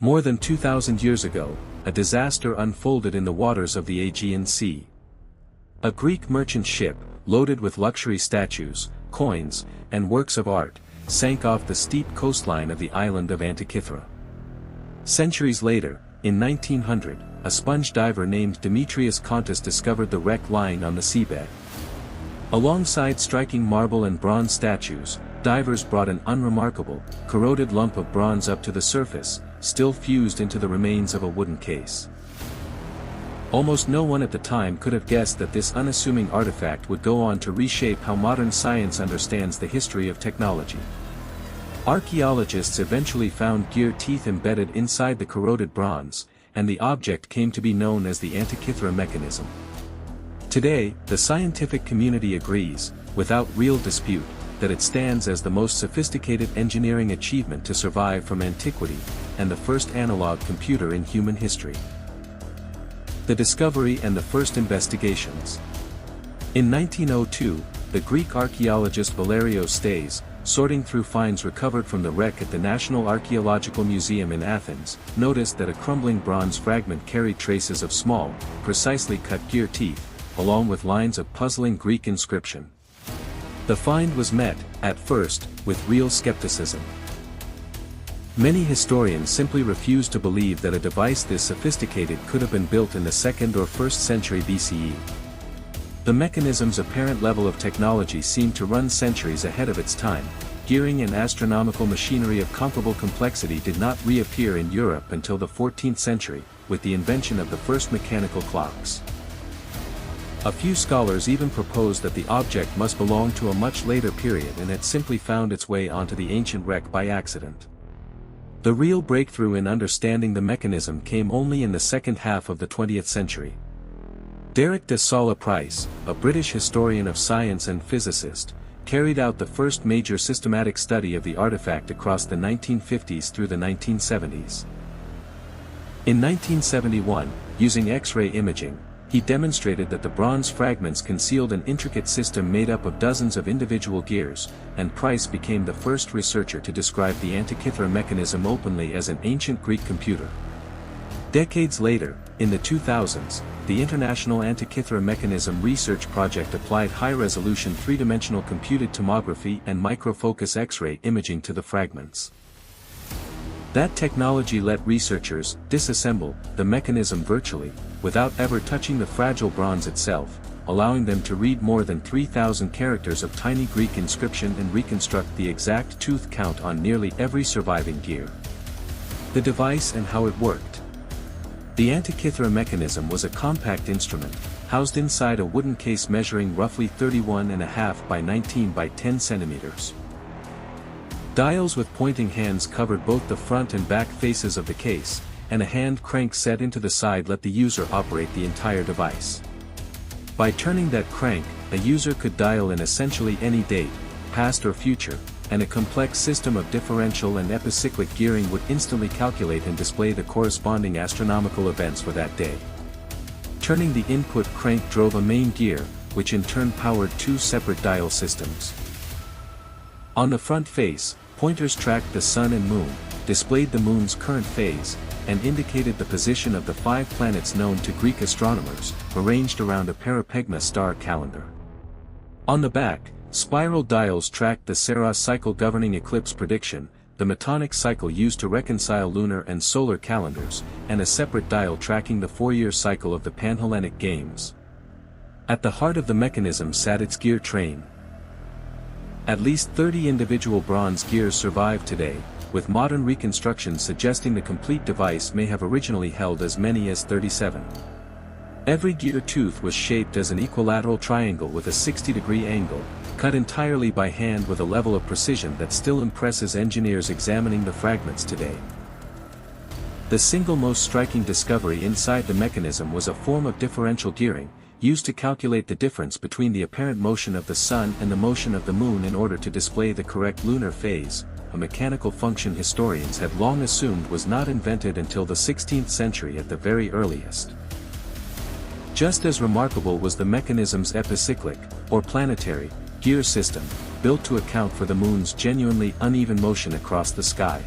More than 2,000 years ago, a disaster unfolded in the waters of the Aegean Sea. A Greek merchant ship, loaded with luxury statues, coins, and works of art, sank off the steep coastline of the island of Antikythera. Centuries later, in 1900, a sponge diver named Demetrius Contus discovered the wreck lying on the seabed. Alongside striking marble and bronze statues, divers brought an unremarkable, corroded lump of bronze up to the surface, still fused into the remains of a wooden case. Almost no one at the time could have guessed that this unassuming artifact would go on to reshape how modern science understands the history of technology. Archaeologists eventually found gear teeth embedded inside the corroded bronze, and the object came to be known as the Antikythera mechanism. Today, the scientific community agrees, without real dispute, that it stands as the most sophisticated engineering achievement to survive from antiquity, and the first analog computer in human history. The discovery and the first investigations. In 1902, the Greek archaeologist Valerio Stais, sorting through finds recovered from the wreck at the National Archaeological Museum in Athens, noticed that a crumbling bronze fragment carried traces of small, precisely cut gear teeth, along with lines of puzzling Greek inscription. The find was met, at first, with real skepticism. Many historians simply refused to believe that a device this sophisticated could have been built in the 2nd or 1st century BCE. The mechanism's apparent level of technology seemed to run centuries ahead of its time. Gearing and astronomical machinery of comparable complexity did not reappear in Europe until the 14th century, with the invention of the first mechanical clocks. A few scholars even proposed that the object must belong to a much later period and had simply found its way onto the ancient wreck by accident. The real breakthrough in understanding the mechanism came only in the second half of the 20th century. Derek de Solla Price, a British historian of science and physicist, carried out the first major systematic study of the artifact across the 1950s through the 1970s. In 1971, using X-ray imaging, he demonstrated that the bronze fragments concealed an intricate system made up of dozens of individual gears, and Price became the first researcher to describe the Antikythera mechanism openly as an ancient Greek computer. Decades later, in the 2000s, the International Antikythera Mechanism Research Project applied high-resolution three-dimensional computed tomography and microfocus X-ray imaging to the fragments. That technology let researchers disassemble the mechanism virtually, without ever touching the fragile bronze itself, allowing them to read more than 3,000 characters of tiny Greek inscription and reconstruct the exact tooth count on nearly every surviving gear. The device and how it worked. The Antikythera mechanism was a compact instrument, housed inside a wooden case measuring roughly 31.5 by 19 by 10 centimeters. Dials with pointing hands covered both the front and back faces of the case, and a hand crank set into the side let the user operate the entire device. By turning that crank, a user could dial in essentially any date, past or future, and a complex system of differential and epicyclic gearing would instantly calculate and display the corresponding astronomical events for that day. Turning the input crank drove a main gear, which in turn powered two separate dial systems. On the front face, pointers tracked the sun and moon, displayed the moon's current phase, and indicated the position of the 5 planets known to Greek astronomers, arranged around a parapegma star calendar. On the back, spiral dials tracked the Saros cycle governing eclipse prediction, the Metonic cycle used to reconcile lunar and solar calendars, and a separate dial tracking the 4-year cycle of the Panhellenic Games. At the heart of the mechanism sat its gear train. At least 30 individual bronze gears survive today, with modern reconstructions suggesting the complete device may have originally held as many as 37. Every gear tooth was shaped as an equilateral triangle with a 60-degree angle, cut entirely by hand with a level of precision that still impresses engineers examining the fragments today. The single most striking discovery inside the mechanism was a form of differential gearing, used to calculate the difference between the apparent motion of the sun and the motion of the moon in order to display the correct lunar phase, a mechanical function historians had long assumed was not invented until the 16th century at the very earliest. Just as remarkable was the mechanism's epicyclic, or planetary, gear system, built to account for the moon's genuinely uneven motion across the sky.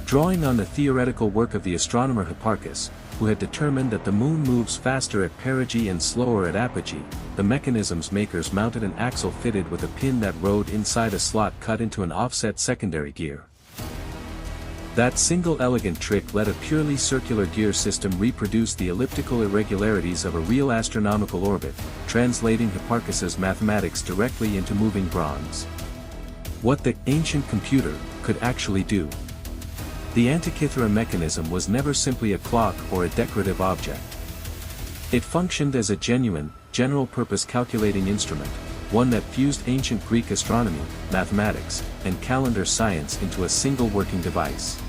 Drawing on the theoretical work of the astronomer Hipparchus, who had determined that the moon moves faster at perigee and slower at apogee, the mechanism's makers mounted an axle fitted with a pin that rode inside a slot cut into an offset secondary gear. That single elegant trick let a purely circular gear system reproduce the elliptical irregularities of a real astronomical orbit, translating Hipparchus's mathematics directly into moving bronze. What the ancient computer could actually do. The Antikythera mechanism was never simply a clock or a decorative object. It functioned as a genuine, general-purpose calculating instrument, one that fused ancient Greek astronomy, mathematics, and calendar science into a single working device.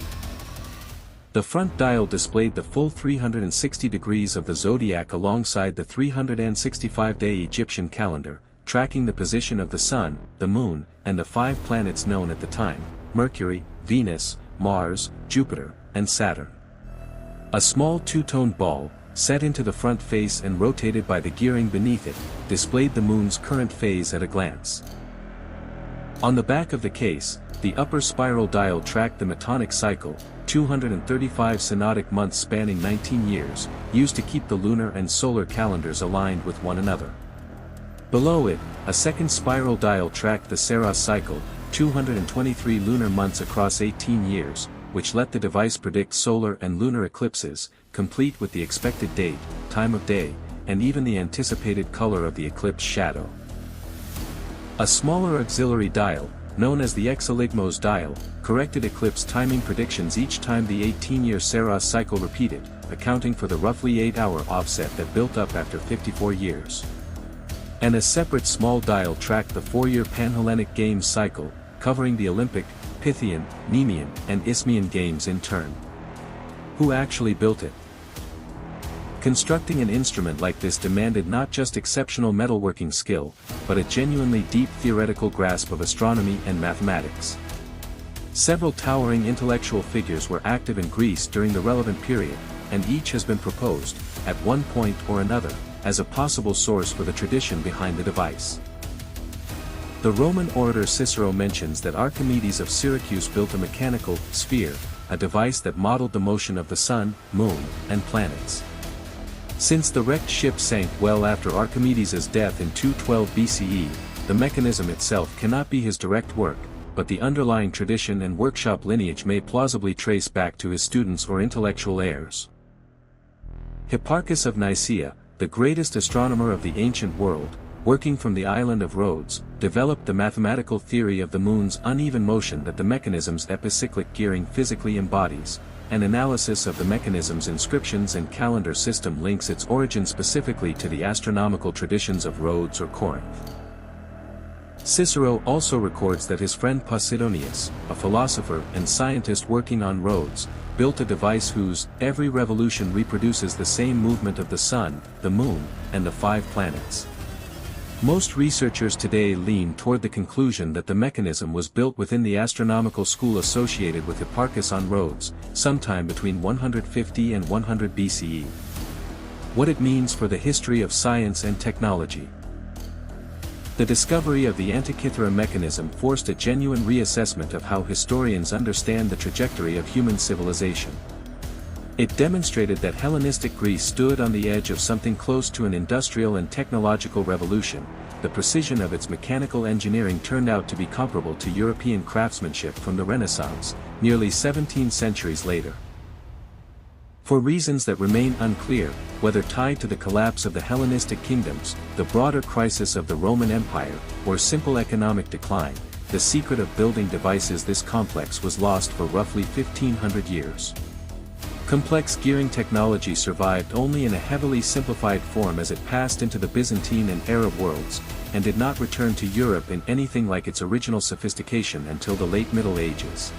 The front dial displayed the full 360 degrees of the zodiac alongside the 365-day Egyptian calendar, tracking the position of the Sun, the Moon, and the 5 planets known at the time: Mercury, Venus, Mars, Jupiter, and Saturn. A small two-toned ball, set into the front face and rotated by the gearing beneath it, displayed the Moon's current phase at a glance. On the back of the case, the upper spiral dial tracked the Metonic cycle, 235 synodic months spanning 19 years, used to keep the lunar and solar calendars aligned with one another. Below it, a second spiral dial tracked the Saros cycle, 223 lunar months across 18 years, which let the device predict solar and lunar eclipses, complete with the expected date, time of day, and even the anticipated color of the eclipse shadow. A smaller auxiliary dial, known as the Exeligmos dial, corrected eclipse timing predictions each time the 18-year Saros cycle repeated, accounting for the roughly 8-hour offset that built up after 54 years. And a separate small dial tracked the 4-year Panhellenic Games cycle, covering the Olympic, Pythian, Nemean, and Isthmian Games in turn. Who actually built it? Constructing an instrument like this demanded not just exceptional metalworking skill, but a genuinely deep theoretical grasp of astronomy and mathematics. Several towering intellectual figures were active in Greece during the relevant period, and each has been proposed, at one point or another, as a possible source for the tradition behind the device. The Roman orator Cicero mentions that Archimedes of Syracuse built a mechanical sphere, a device that modeled the motion of the Sun, Moon, and planets. Since the wrecked ship sank well after Archimedes' death in 212 BCE, the mechanism itself cannot be his direct work, but the underlying tradition and workshop lineage may plausibly trace back to his students or intellectual heirs. Hipparchus of Nicaea, the greatest astronomer of the ancient world, working from the island of Rhodes, developed the mathematical theory of the moon's uneven motion that the mechanism's epicyclic gearing physically embodies. An analysis of the mechanism's inscriptions and calendar system links its origin specifically to the astronomical traditions of Rhodes or Corinth. Cicero also records that his friend Posidonius, a philosopher and scientist working on Rhodes, built a device whose every revolution reproduces the same movement of the Sun, the Moon, and the 5 planets. Most researchers today lean toward the conclusion that the mechanism was built within the astronomical school associated with Hipparchus on Rhodes, sometime between 150 and 100 BCE. What it means for the history of science and technology. The discovery of the Antikythera mechanism forced a genuine reassessment of how historians understand the trajectory of human civilization. It demonstrated that Hellenistic Greece stood on the edge of something close to an industrial and technological revolution. The precision of its mechanical engineering turned out to be comparable to European craftsmanship from the Renaissance, nearly 17 centuries later. For reasons that remain unclear, whether tied to the collapse of the Hellenistic kingdoms, the broader crisis of the Roman Empire, or simple economic decline, the secret of building devices this complex was lost for roughly 1500 years. Complex gearing technology survived only in a heavily simplified form as it passed into the Byzantine and Arab worlds, and did not return to Europe in anything like its original sophistication until the late Middle Ages.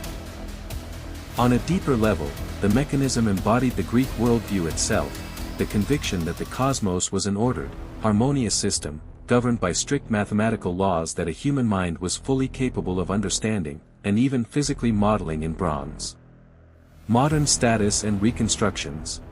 On a deeper level, the mechanism embodied the Greek worldview itself, the conviction that the cosmos was an ordered, harmonious system, governed by strict mathematical laws that a human mind was fully capable of understanding, and even physically modeling in bronze. Modern status and reconstructions.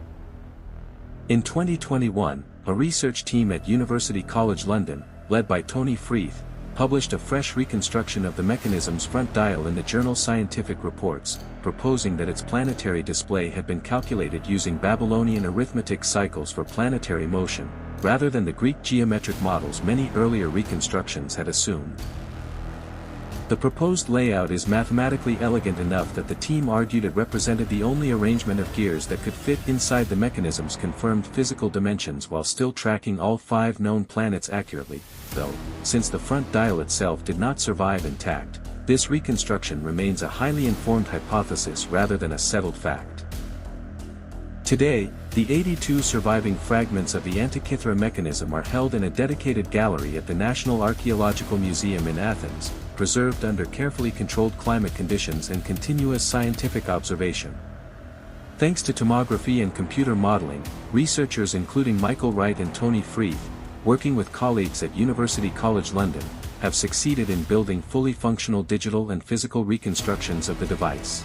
In 2021, a research team at University College London, led by Tony Freeth, published a fresh reconstruction of the mechanism's front dial in the journal Scientific Reports, proposing that its planetary display had been calculated using Babylonian arithmetic cycles for planetary motion, rather than the Greek geometric models many earlier reconstructions had assumed. The proposed layout is mathematically elegant enough that the team argued it represented the only arrangement of gears that could fit inside the mechanism's confirmed physical dimensions while still tracking all 5 known planets accurately, though, since the front dial itself did not survive intact, this reconstruction remains a highly informed hypothesis rather than a settled fact. Today, the 82 surviving fragments of the Antikythera mechanism are held in a dedicated gallery at the National Archaeological Museum in Athens, preserved under carefully controlled climate conditions and continuous scientific observation. Thanks to tomography and computer modeling, researchers including Michael Wright and Tony Freeth, working with colleagues at University College London, have succeeded in building fully functional digital and physical reconstructions of the device.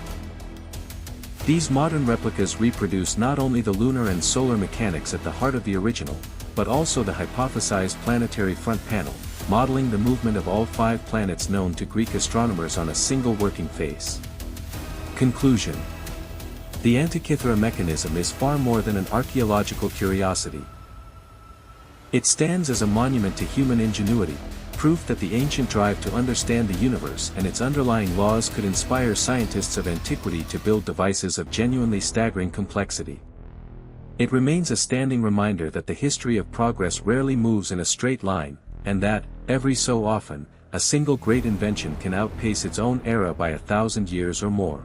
These modern replicas reproduce not only the lunar and solar mechanics at the heart of the original, but also the hypothesized planetary front panel, modeling the movement of all 5 planets known to Greek astronomers on a single working face. Conclusion: the Antikythera mechanism is far more than an archaeological curiosity. It stands as a monument to human ingenuity, proof that the ancient drive to understand the universe and its underlying laws could inspire scientists of antiquity to build devices of genuinely staggering complexity. It remains a standing reminder that the history of progress rarely moves in a straight line, and that, every so often, a single great invention can outpace its own era by 1,000 years or more.